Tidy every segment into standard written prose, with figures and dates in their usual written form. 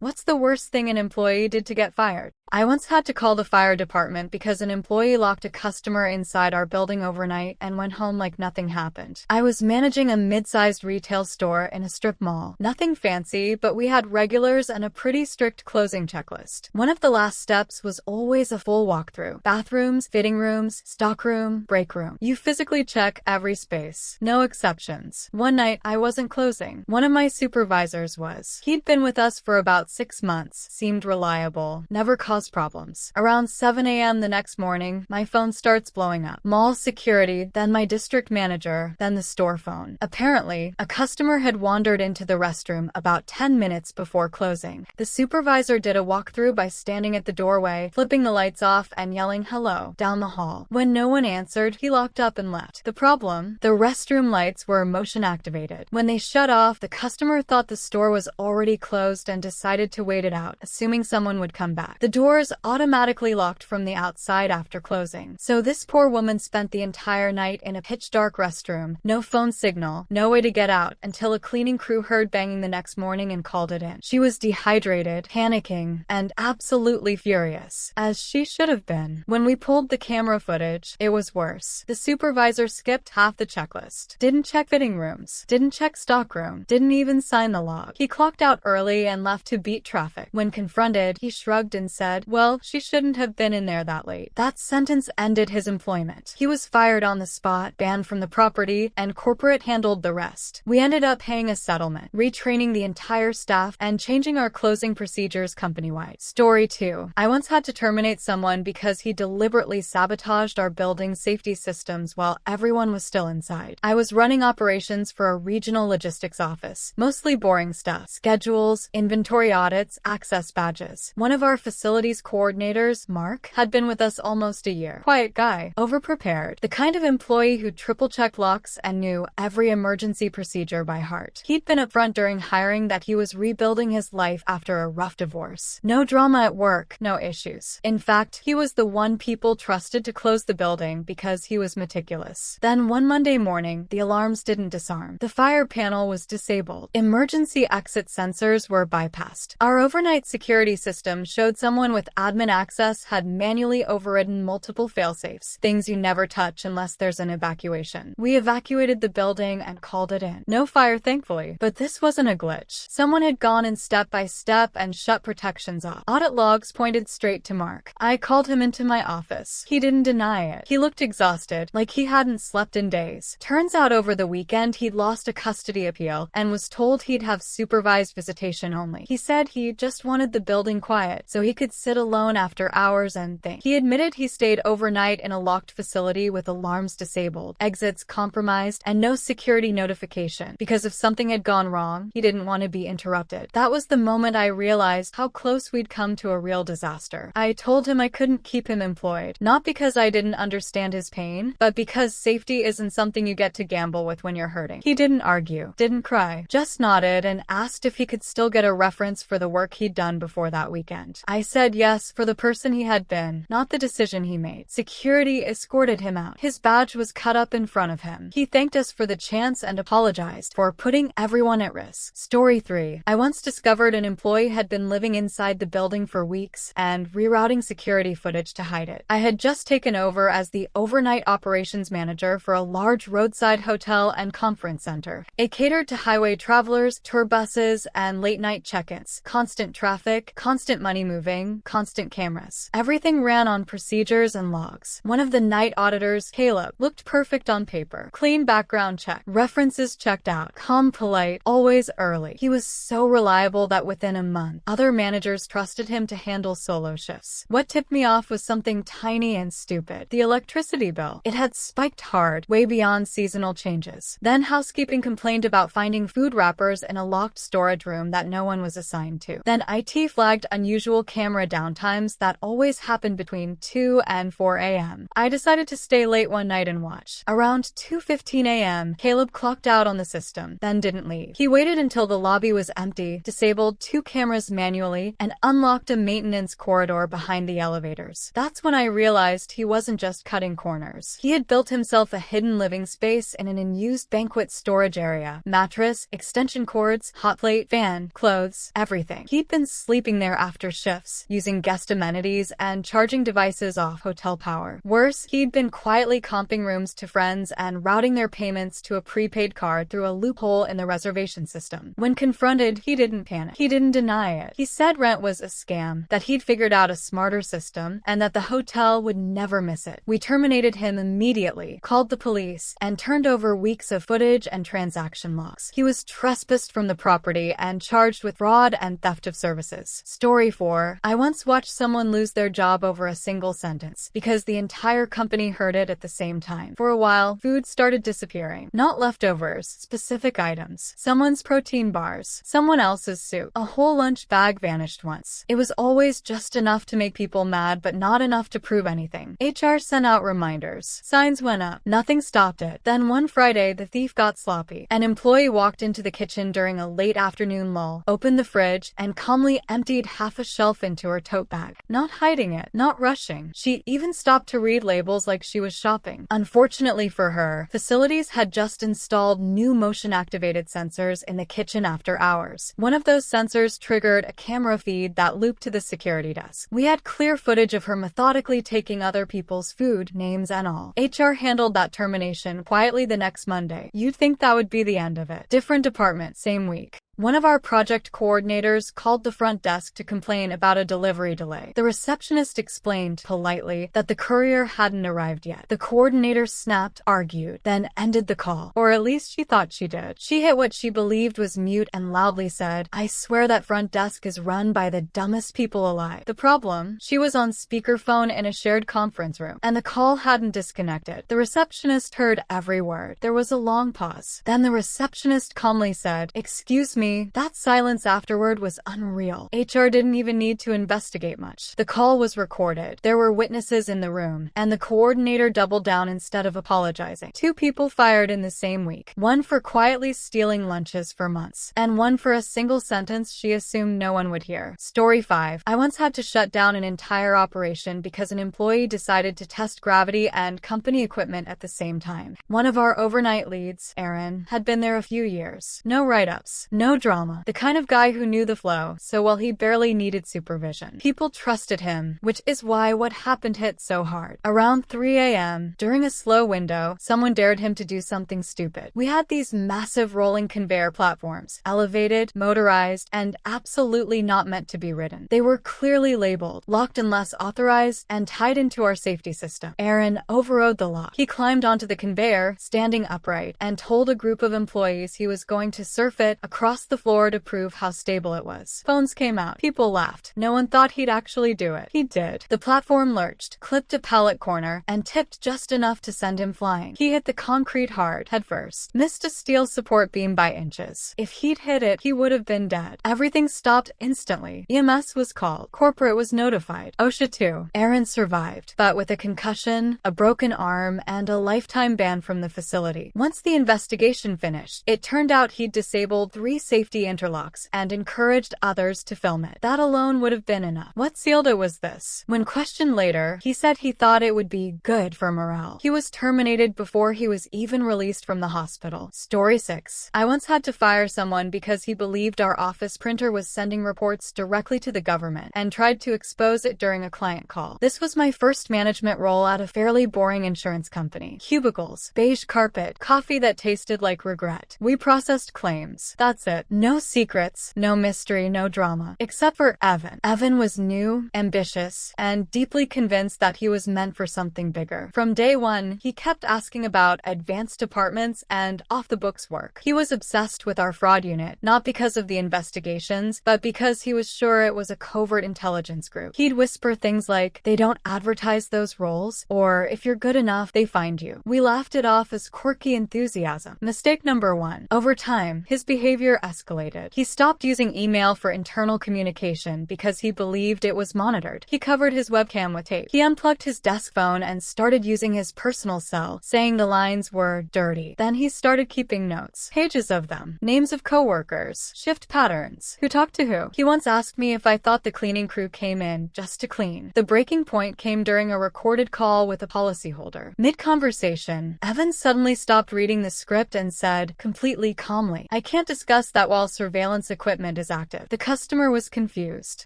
What's the worst thing an employee did to get fired? I once had to call the fire department because an employee locked a customer inside our building overnight and went home like nothing happened. I was managing a mid-sized retail store in a strip mall. Nothing fancy, but we had regulars and a pretty strict closing checklist. One of the last steps was always a full walkthrough. Bathrooms, fitting rooms, stockroom, break room. You physically check every space. No exceptions. One night, I wasn't closing. One of my supervisors was. He'd been with us for about 6 months, seemed reliable, never caused problems. Around 7 a.m. the next morning, my phone starts blowing up. Mall security, then my district manager, then the store phone. Apparently, a customer had wandered into the restroom about 10 minutes before closing. The supervisor did a walkthrough by standing at the doorway, flipping the lights off and yelling hello down the hall. When no one answered, he locked up and left. The problem? The restroom lights were motion activated. When they shut off, the customer thought the store was already closed and decided to wait it out, assuming someone would come back. The doors automatically locked from the outside after closing. So this poor woman spent the entire night in a pitch-dark restroom, no phone signal, no way to get out, until a cleaning crew heard banging the next morning and called it in. She was dehydrated, panicking, and absolutely furious, as she should have been. When we pulled the camera footage, it was worse. The supervisor skipped half the checklist. Didn't check fitting rooms, didn't check stockroom, didn't even sign the log. He clocked out early and left to beat traffic. When confronted, he shrugged and said, "Well, she shouldn't have been in there that late." That sentence ended his employment. He was fired on the spot, banned from the property, and corporate handled the rest. We ended up paying a settlement, retraining the entire staff, and changing our closing procedures company-wide. Story 2. I once had to terminate someone because he deliberately sabotaged our building's safety systems while everyone was still inside. I was running operations for a regional logistics office, mostly boring stuff: schedules, inventory audits, access badges. One of our facilities coordinators, Mark, had been with us almost a year. Quiet guy, overprepared, the kind of employee who triple-checked locks and knew every emergency procedure by heart. He'd been upfront during hiring that he was rebuilding his life after a rough divorce. No drama at work, no issues. In fact, he was the one people trusted to close the building because he was meticulous. Then one Monday morning, the alarms didn't disarm. The fire panel was disabled. Emergency exit sensors were bypassed. Our overnight security system showed someone with admin access had manually overridden multiple failsafes, things you never touch unless there's an evacuation. We evacuated the building and called it in. No fire, thankfully, but this wasn't a glitch. Someone had gone in step by step and shut protections off. Audit logs pointed straight to Mark. I called him into my office. He didn't deny it. He looked exhausted, like he hadn't slept in days. Turns out over the weekend he'd lost a custody appeal and was told he'd have supervised visitation only. He said he just wanted the building quiet so he could sit alone after hours and think. He admitted he stayed overnight in a locked facility with alarms disabled, exits compromised, and no security notification because if something had gone wrong, he didn't want to be interrupted. That was the moment I realized how close we'd come to a real disaster. I told him I couldn't keep him employed, not because I didn't understand his pain, but because safety isn't something you get to gamble with when you're hurting. He didn't argue, didn't cry, just nodded and asked if he could still get a reference for the work he'd done before that weekend. I said yes for the person he had been, not the decision he made. Security escorted him out. His badge was cut up in front of him. He thanked us for the chance and apologized for putting everyone at risk. Story 3. I once discovered an employee had been living inside the building for weeks and rerouting security footage to hide it. I had just taken over as the overnight operations manager for a large roadside hotel and conference center. It catered to highway travelers, tour buses, and late-night check-ins. Constant traffic, constant money moving, constant cameras. Everything ran on procedures and logs. One of the night auditors, Caleb, looked perfect on paper. Clean background check. References checked out. Calm, polite, always early. He was so reliable that within a month, other managers trusted him to handle solo shifts. What tipped me off was something tiny and stupid. The electricity bill. It had spiked hard, way beyond seasonal changes. Then housekeeping complained about finding food wrappers in a locked storage room that no one was assigned to. Then IT flagged unusual camera downtimes that always happened between 2 and 4 a.m. I decided to stay late one night and watch. Around 2:15 a.m., Caleb clocked out on the system, then didn't leave. He waited until the lobby was empty, disabled 2 cameras manually, and unlocked a maintenance corridor behind the elevators. That's when I realized he wasn't just cutting corners. He had built himself a hidden living space in an unused banquet storage area. Mattress, extension cords, hot plate, fan, clothes, everything everything. He'd been sleeping there after shifts, using guest amenities, and charging devices off hotel power. Worse, he'd been quietly comping rooms to friends and routing their payments to a prepaid card through a loophole in the reservation system. When confronted, he didn't panic. He didn't deny it. He said rent was a scam, that he'd figured out a smarter system, and that the hotel would never miss it. We terminated him immediately, called the police, and turned over weeks of footage and transaction logs. He was trespassed from the property and charged with fraud and theft of services. Story 4. I once watched someone lose their job over a single sentence because the entire company heard it at the same time. For a while, food started disappearing. Not leftovers, specific items. Someone's protein bars, someone else's soup. A whole lunch bag vanished once. It was always just enough to make people mad, but not enough to prove anything. HR sent out reminders. Signs went up. Nothing stopped it. Then one Friday, the thief got sloppy. An employee walked into the kitchen during a late afternoon lull, opened the fridge, and calmly emptied half a shelf into her tote bag. Not hiding it, not rushing. She even stopped to read labels like she was shopping. Unfortunately for her, facilities had just installed new motion-activated sensors in the kitchen after hours. One of those sensors triggered a camera feed that looped to the security desk. We had clear footage of her methodically taking other people's food, names and all. HR handled that termination quietly the next Monday. You'd think that would be the end of it. Different department, same week. One of our project coordinators called the front desk to complain about a delivery delay. The receptionist explained politely that the courier hadn't arrived yet. The coordinator snapped, argued, then ended the call. Or at least she thought she did. She hit what she believed was mute and loudly said, "I swear that front desk is run by the dumbest people alive." The problem? She was on speakerphone in a shared conference room, and the call hadn't disconnected. The receptionist heard every word. There was a long pause. Then the receptionist calmly said, "Excuse me." That silence afterward was unreal. HR didn't even need to investigate much. The call was recorded. There were witnesses in the room, and the coordinator doubled down instead of apologizing. 2 people fired in the same week. One for quietly stealing lunches for months, and one for a single sentence she assumed no one would hear. Story 5. I once had to shut down an entire operation because an employee decided to test gravity and company equipment at the same time. One of our overnight leads, Aaron, had been there a few years. No write-ups, no drama. The kind of guy who knew the flow so well he barely needed supervision. People trusted him, which is why what happened hit so hard. Around 3 a.m., during a slow window, someone dared him to do something stupid. We had these massive rolling conveyor platforms, elevated, motorized, and absolutely not meant to be ridden. They were clearly labeled, locked unless authorized, and tied into our safety system. Aaron overrode the lock. He climbed onto the conveyor, standing upright, and told a group of employees he was going to surf it across the floor to prove how stable it was. Phones came out. People laughed. No one thought he'd actually do it. He did. The platform lurched, clipped a pallet corner, and tipped just enough to send him flying. He hit the concrete hard, head first. Missed a steel support beam by inches. If he'd hit it, he would have been dead. Everything stopped instantly. EMS was called. Corporate was notified. OSHA too. Aaron survived, but with a concussion, a broken arm, and a lifetime ban from the facility. Once the investigation finished, it turned out he'd disabled 3 safety interlocks and encouraged others to film it. That alone would have been enough. What sealed it was this. When questioned later, he said he thought it would be good for morale. He was terminated before he was even released from the hospital. Story 6. I once had to fire someone because he believed our office printer was sending reports directly to the government and tried to expose it during a client call. This was my first management role at a fairly boring insurance company. Cubicles, beige carpet, coffee that tasted like regret. We processed claims. That's it. No secrets, no mystery, no drama. Except for Evan. Evan was new, ambitious, and deeply convinced that he was meant for something bigger. From day one, he kept asking about advanced departments and off-the-books work. He was obsessed with our fraud unit, not because of the investigations, but because he was sure it was a covert intelligence group. He'd whisper things like, "They don't advertise those roles," or "If you're good enough, they find you." We laughed it off as quirky enthusiasm. Mistake number 1. Over time, his behavior escalated. He stopped using email for internal communication because he believed it was monitored. He covered his webcam with tape. He unplugged his desk phone and started using his personal cell, saying the lines were dirty. Then he started keeping notes. Pages of them. Names of coworkers. Shift patterns. Who talked to who. He once asked me if I thought the cleaning crew came in just to clean. The breaking point came during a recorded call with a policyholder. Mid-conversation, Evan suddenly stopped reading the script and said, completely calmly, "I can't discuss that that while surveillance equipment is active, the customer was confused.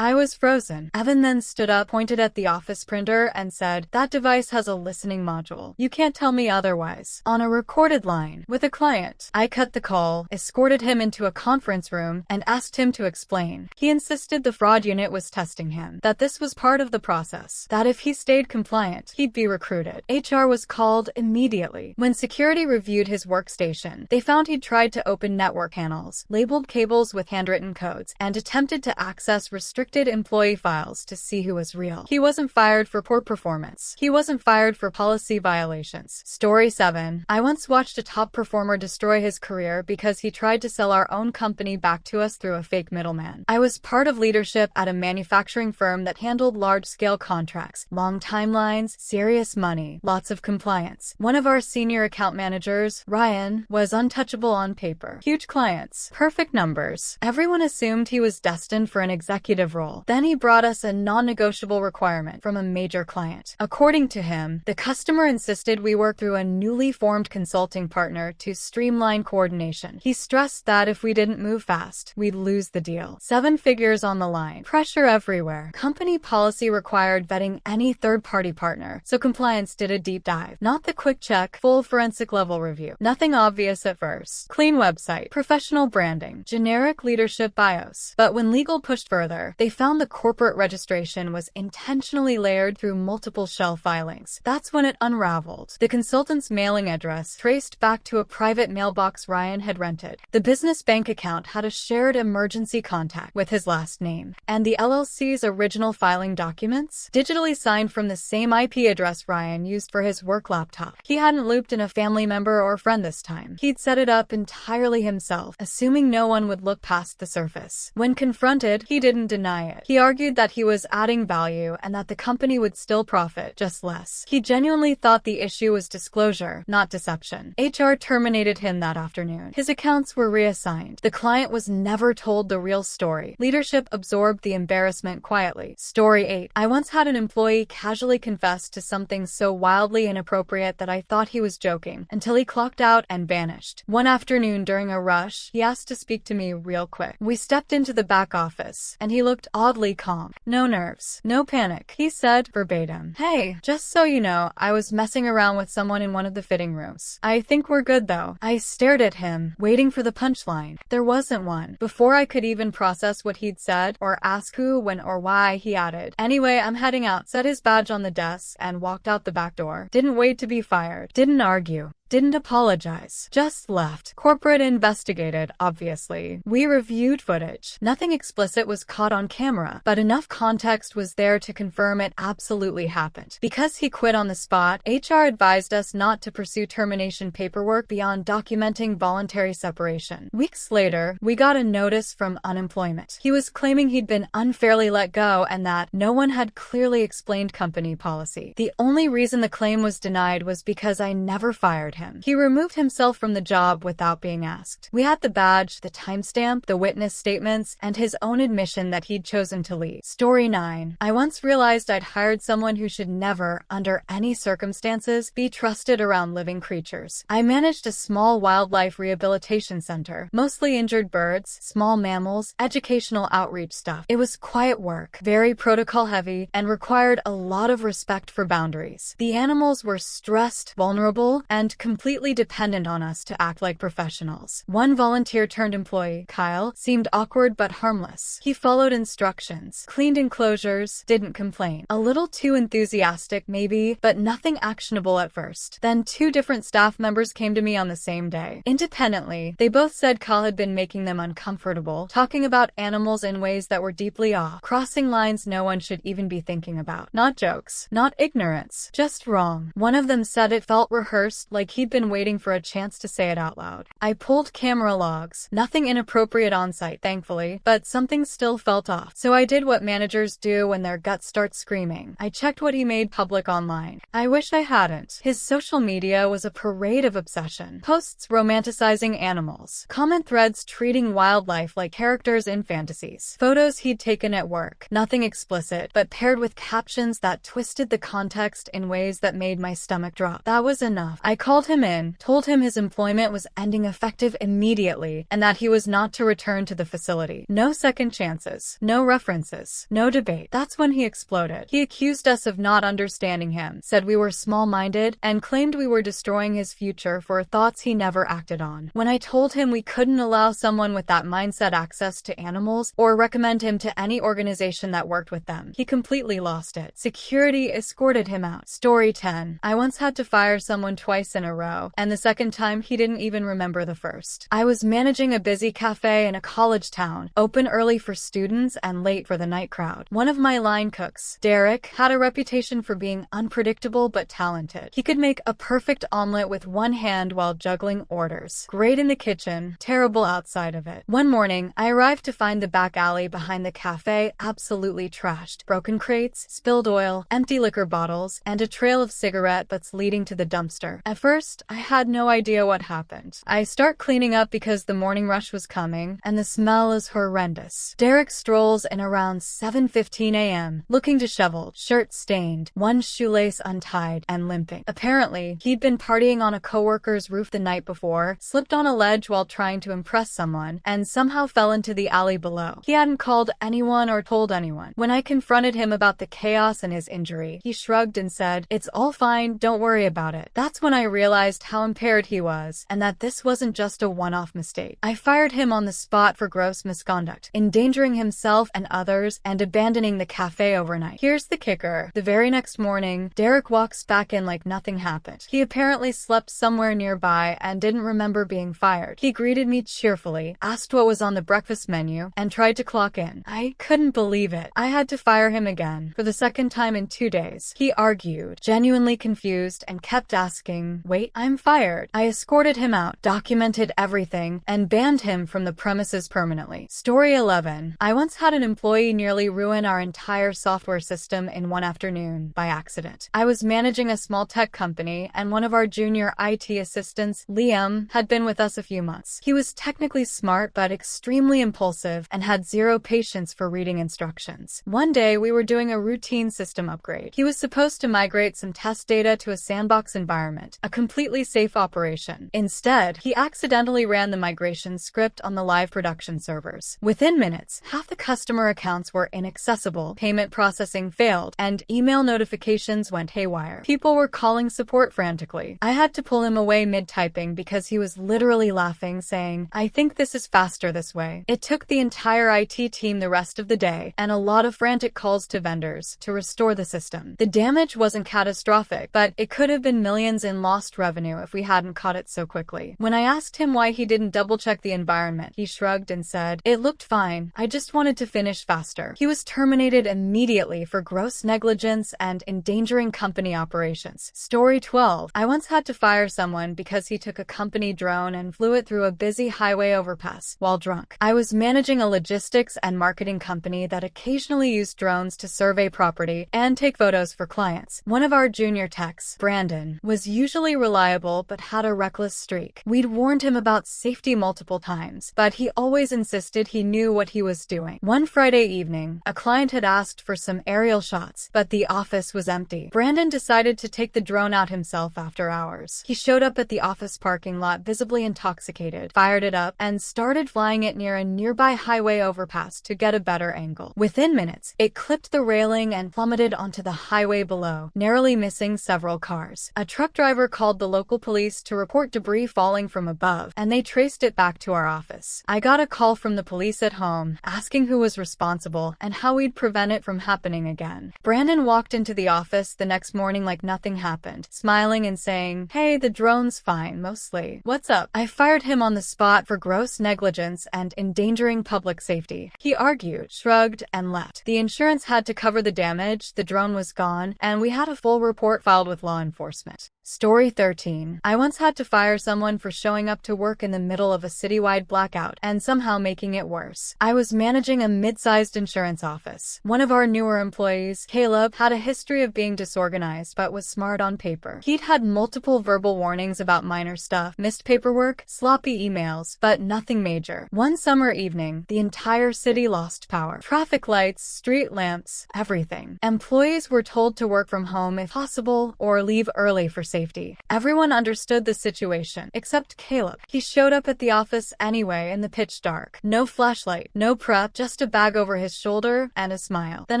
I was frozen. Evan then stood up, pointed at the office printer, and said, "That device has a listening module. You can't tell me otherwise." On a recorded line with a client. I cut the call, escorted him into a conference room, and asked him to explain. He insisted the fraud unit was testing him, that this was part of the process, that if he stayed compliant, he'd be recruited. HR was called immediately. When security reviewed his workstation, they found he'd tried to open network panels, labeled cables with handwritten codes, and attempted to access restricted employee files to see who was real. He wasn't fired for poor performance. He wasn't fired for policy violations. Story 7. I once watched a top performer destroy his career because he tried to sell our own company back to us through a fake middleman. I was part of leadership at a manufacturing firm that handled large-scale contracts, long timelines, serious money, lots of compliance. One of our senior account managers, Ryan, was untouchable on paper. Huge clients, perfect numbers. Everyone assumed he was destined for an executive role. Then he brought us a non-negotiable requirement from a major client. According to him, the customer insisted we work through a newly formed consulting partner to streamline coordination. He stressed that if we didn't move fast, we'd lose the deal. 7 figures on the line. Pressure everywhere. Company policy required vetting any third-party partner, so compliance did a deep dive. Not the quick check, full forensic level review. Nothing obvious at first. Clean website, professional branding, generic leadership bios. But when legal pushed further, they found the corporate registration was intentionally layered through multiple shell filings. That's when it unraveled. The consultant's mailing address traced back to a private mailbox Ryan had rented. The business bank account had a shared emergency contact with his last name. And the LLC's original filing documents? Digitally signed from the same IP address Ryan used for his work laptop. He hadn't looped in a family member or friend this time. He'd set it up entirely himself, assuming no one would look past the surface. When confronted, he didn't deny it. He argued that he was adding value and that the company would still profit, just less. He genuinely thought the issue was disclosure, not deception. HR terminated him that afternoon. His accounts were reassigned. The client was never told the real story. Leadership absorbed the embarrassment quietly. Story 8. I once had an employee casually confess to something so wildly inappropriate that I thought he was joking, until he clocked out and vanished. One afternoon during a rush, he asked to speak to me real quick. We stepped into the back office, and he looked oddly calm. No nerves, no panic. He said, verbatim, "Hey, just so you know, I was messing around with someone in one of the fitting rooms. I think we're good though." I stared at him, waiting for the punchline. There wasn't one. Before I could even process what he'd said, or ask who, when, or why, he added, "Anyway, I'm heading out," set his badge on the desk, and walked out the back door. Didn't wait to be fired. Didn't argue. Didn't apologize. Just left. Corporate investigated, obviously. We reviewed footage. Nothing explicit was caught on camera, but enough context was there to confirm it absolutely happened. Because he quit on the spot, HR advised us not to pursue termination paperwork beyond documenting voluntary separation. Weeks later, we got a notice from unemployment. He was claiming he'd been unfairly let go and that no one had clearly explained company policy. The only reason the claim was denied was because I never fired him. He removed himself from the job without being asked. We had the badge, the timestamp, the witness statements, and his own admission that he'd chosen to leave. Story 9. I once realized I'd hired someone who should never, under any circumstances, be trusted around living creatures. I managed a small wildlife rehabilitation center, mostly injured birds, small mammals, educational outreach stuff. It was quiet work, very protocol heavy, and required a lot of respect for boundaries. The animals were stressed, vulnerable, and completely dependent on us to act like professionals. One volunteer-turned-employee, Kyle, seemed awkward but harmless. He followed instructions, cleaned enclosures, didn't complain. A little too enthusiastic, maybe, but nothing actionable at first. Then 2 different staff members came to me on the same day. Independently, they both said Kyle had been making them uncomfortable, talking about animals in ways that were deeply off, crossing lines no one should even be thinking about. Not jokes, not ignorance, just wrong. One of them said it felt rehearsed, like he'd been waiting for a chance to say it out loud. I pulled camera logs. Nothing inappropriate on site, thankfully, but something still felt off. So I did what managers do when their guts start screaming. I checked what he made public online. I wish I hadn't. His social media was a parade of obsession. Posts romanticizing animals. Comment threads treating wildlife like characters in fantasies. Photos he'd taken at work. Nothing explicit, but paired with captions that twisted the context in ways that made my stomach drop. That was enough. I called him in, told him his employment was ending effective immediately and that he was not to return to the facility. No second chances, no references, no debate. That's when he exploded. He accused us of not understanding him, said we were small-minded, and claimed we were destroying his future for thoughts he never acted on. When I told him we couldn't allow someone with that mindset access to animals or recommend him to any organization that worked with them, he completely lost it. Security escorted him out. Story 10. I once had to fire someone twice in a row, and the second time he didn't even remember the first. I was managing a busy cafe in a college town, open early for students and late for the night crowd. One of my line cooks, Derek, had a reputation for being unpredictable but talented. He could make a perfect omelet with one hand while juggling orders. Great in the kitchen, terrible outside of it. One morning, I arrived to find the back alley behind the cafe absolutely trashed. Broken crates, spilled oil, empty liquor bottles, and a trail of cigarette butts leading to the dumpster. At first, I had no idea what happened. I start cleaning up because the morning rush was coming, and the smell is horrendous. Derek strolls in around 7:15 a.m., looking disheveled, shirt stained, one shoelace untied, and limping. Apparently, he'd been partying on a coworker's roof the night before, slipped on a ledge while trying to impress someone, and somehow fell into the alley below. He hadn't called anyone or told anyone. When I confronted him about the chaos and his injury, he shrugged and said, "It's all fine, don't worry about it." That's when I realized how impaired he was, and that this wasn't just a one-off mistake. I fired him on the spot for gross misconduct, endangering himself and others, and abandoning the cafe overnight. Here's the kicker. The very next morning, Derek walks back in like nothing happened. He apparently slept somewhere nearby and didn't remember being fired. He greeted me cheerfully, asked what was on the breakfast menu, and tried to clock in. I couldn't believe it. I had to fire him again, for the second time in 2 days. He argued, genuinely confused, and kept asking, "Wait, I'm fired." I escorted him out, documented everything, and banned him from the premises permanently. Story 11. I once had an employee nearly ruin our entire software system in one afternoon, by accident. I was managing a small tech company, and one of our junior IT assistants, Liam, had been with us a few months. He was technically smart but extremely impulsive and had zero patience for reading instructions. One day, we were doing a routine system upgrade. He was supposed to migrate some test data to a sandbox environment, a completely safe operation. Instead, he accidentally ran the migration script on the live production servers. Within minutes, half the customer accounts were inaccessible, payment processing failed, and email notifications went haywire. People were calling support frantically. I had to pull him away mid-typing because he was literally laughing, saying, "I think this is faster this way." It took the entire IT team the rest of the day, and a lot of frantic calls to vendors, to restore the system. The damage wasn't catastrophic, but it could have been millions in lost revenue if we hadn't caught it so quickly. When I asked him why he didn't double-check the environment, he shrugged and said, "It looked fine. I just wanted to finish faster." He was terminated immediately for gross negligence and endangering company operations. Story 12. I once had to fire someone because he took a company drone and flew it through a busy highway overpass while drunk. I was managing a logistics and marketing company that occasionally used drones to survey property and take photos for clients. One of our junior techs, Brandon, was usually reliable but had a reckless streak. We'd warned him about safety multiple times, but he always insisted he knew what he was doing. One Friday evening, a client had asked for some aerial shots, but the office was empty. Brandon decided to take the drone out himself after hours. He showed up at the office parking lot visibly intoxicated, fired it up, and started flying it near a nearby highway overpass to get a better angle. Within minutes, it clipped the railing and plummeted onto the highway below, narrowly missing several cars. A truck driver called the local police to report debris falling from above, and they traced it back to our office. I got a call from the police at home, asking who was responsible and how we'd prevent it from happening again. Brandon walked into the office the next morning like nothing happened, smiling and saying, "Hey, the drone's fine, mostly. What's up?" I fired him on the spot for gross negligence and endangering public safety. He argued, shrugged, and left. The insurance had to cover the damage, the drone was gone, and we had a full report filed with law enforcement. Story 13. I once had to fire someone for showing up to work in the middle of a citywide blackout and somehow making it worse. I was managing a mid-sized insurance office. One of our newer employees, Caleb, had a history of being disorganized but was smart on paper. He'd had multiple verbal warnings about minor stuff, missed paperwork, sloppy emails, but nothing major. One summer evening, the entire city lost power. Traffic lights, street lamps, everything. Employees were told to work from home if possible or leave early for safety. safety. Everyone understood the situation, except Caleb. He showed up at the office anyway in the pitch dark. No flashlight, no prep, just a bag over his shoulder and a smile. Then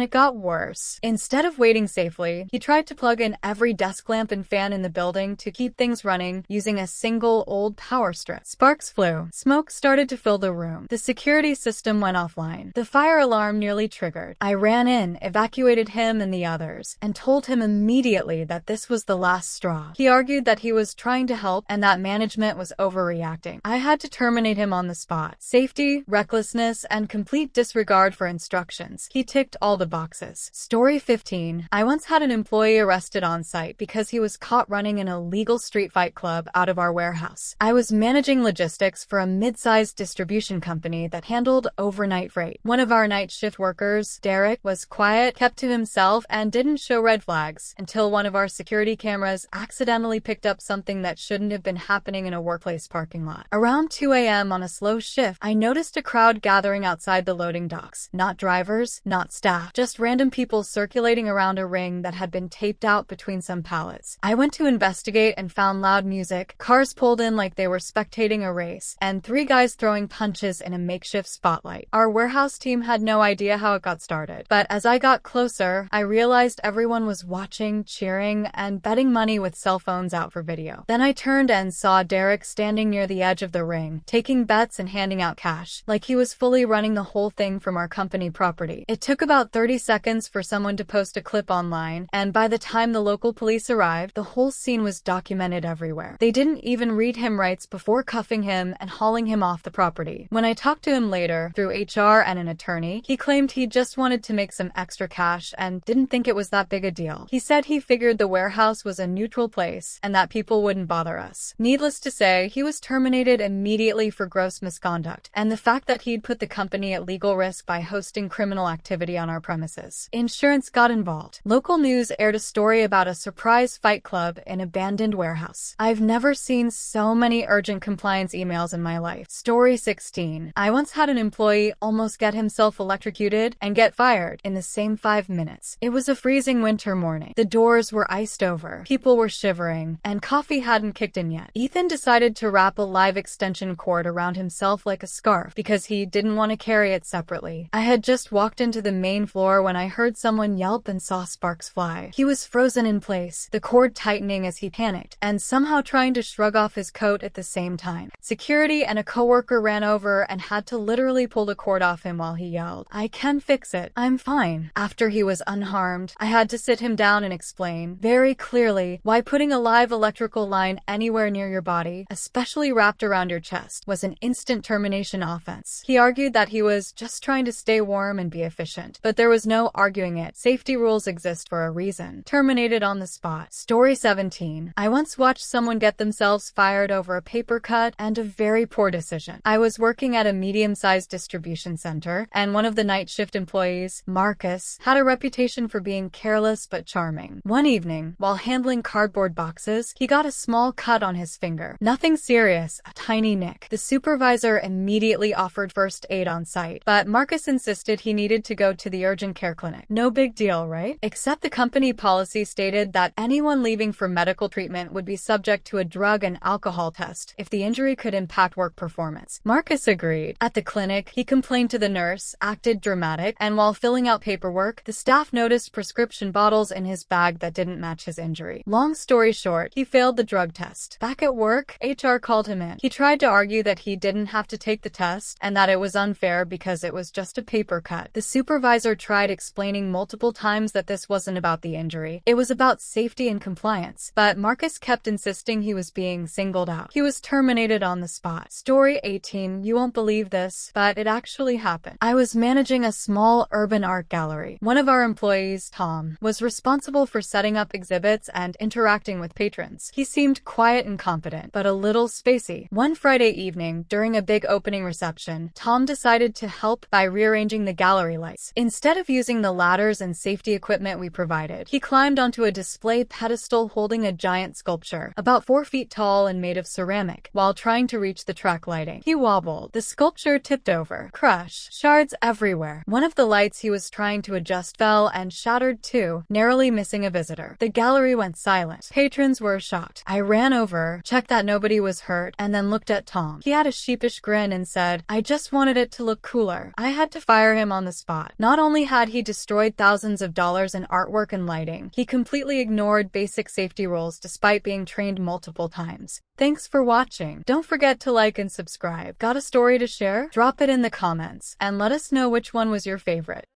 it got worse. Instead of waiting safely, he tried to plug in every desk lamp and fan in the building to keep things running using a single old power strip. Sparks flew. Smoke started to fill the room. The security system went offline. The fire alarm nearly triggered. I ran in, evacuated him and the others, and told him immediately that this was the last straw. He argued that he was trying to help and that management was overreacting. I had to terminate him on the spot. Safety, recklessness, and complete disregard for instructions. He ticked all the boxes. Story 15. I once had an employee arrested on site because he was caught running an illegal street fight club out of our warehouse. I was managing logistics for a mid-sized distribution company that handled overnight freight. One of our night shift workers, Derek, was quiet, kept to himself, and didn't show red flags until one of our security cameras accidentally picked up something that shouldn't have been happening in a workplace parking lot. Around 2 a.m. on a slow shift, I noticed a crowd gathering outside the loading docks. Not drivers, not staff, just random people circulating around a ring that had been taped out between some pallets. I went to investigate and found loud music, cars pulled in like they were spectating a race, and 3 guys throwing punches in a makeshift spotlight. Our warehouse team had no idea how it got started, but as I got closer, I realized everyone was watching, cheering, and betting money with cell phones out for video. Then I turned and saw Derek standing near the edge of the ring, taking bets and handing out cash, like he was fully running the whole thing from our company property. It took about 30 seconds for someone to post a clip online, and by the time the local police arrived, the whole scene was documented everywhere. They didn't even read him rights before cuffing him and hauling him off the property. When I talked to him later, through HR and an attorney, he claimed he just wanted to make some extra cash and didn't think it was that big a deal. He said he figured the warehouse was a neutral place and that people wouldn't bother us. Needless to say, he was terminated immediately for gross misconduct, and the fact that he'd put the company at legal risk by hosting criminal activity on our premises. Insurance got involved. Local news aired a story about a surprise fight club in an abandoned warehouse. I've never seen so many urgent compliance emails in my life. Story 16. I once had an employee almost get himself electrocuted and get fired in the same 5 minutes. It was a freezing winter morning. The doors were iced over. People were shivering, and coffee hadn't kicked in yet. Ethan decided to wrap a live extension cord around himself like a scarf because he didn't want to carry it separately. I had just walked into the main floor when I heard someone yelp and saw sparks fly. He was frozen in place, the cord tightening as he panicked, and somehow trying to shrug off his coat at the same time. Security and a coworker ran over and had to literally pull the cord off him while he yelled, "I can fix it. I'm fine." After he was unharmed, I had to sit him down and explain very clearly why putting a live electrical line anywhere near your body, especially wrapped around your chest, was an instant termination offense. He argued that he was just trying to stay warm and be efficient, but there was no arguing it. Safety rules exist for a reason. Terminated on the spot. Story 17. I once watched someone get themselves fired over a paper cut and a very poor decision. I was working at a medium-sized distribution center, and one of the night shift employees, Marcus, had a reputation for being careless but charming. One evening, while handling cardboard boxes, he got a small cut on his finger. Nothing serious, a tiny nick. The supervisor immediately offered first aid on site, but Marcus insisted he needed to go to the urgent care clinic. No big deal, right? Except the company policy stated that anyone leaving for medical treatment would be subject to a drug and alcohol test if the injury could impact work performance. Marcus agreed. At the clinic, he complained to the nurse, acted dramatic, and while filling out paperwork, the staff noticed prescription bottles in his bag that didn't match his injury. Long story short, he failed the drug test. Back at work, HR called him in. He tried to argue that he didn't have to take the test and that it was unfair because it was just a paper cut. The supervisor tried explaining multiple times that this wasn't about the injury. It was about safety and compliance, but Marcus kept insisting he was being singled out. He was terminated on the spot. Story 18. You won't believe this, but it actually happened. I was managing a small urban art gallery. One of our employees, Tom, was responsible for setting up exhibits and interacting with patrons. He seemed quiet and competent, but a little spacey. One Friday evening, during a big opening reception, Tom decided to help by rearranging the gallery lights. Instead of using the ladders and safety equipment we provided, he climbed onto a display pedestal holding a giant sculpture, about 4 feet tall and made of ceramic, while trying to reach the track lighting. He wobbled. The sculpture tipped over. Crush. Shards everywhere. One of the lights he was trying to adjust fell and shattered too, narrowly missing a visitor. The gallery went silent. event. Patrons were shocked. I ran over, checked that nobody was hurt, and then looked at Tom. He had a sheepish grin and said, "I just wanted it to look cooler." I had to fire him on the spot. Not only had he destroyed thousands of dollars in artwork and lighting, he completely ignored basic safety rules despite being trained multiple times. Thanks for watching. Don't forget to like and subscribe. Got a story to share? Drop it in the comments, and let us know which one was your favorite.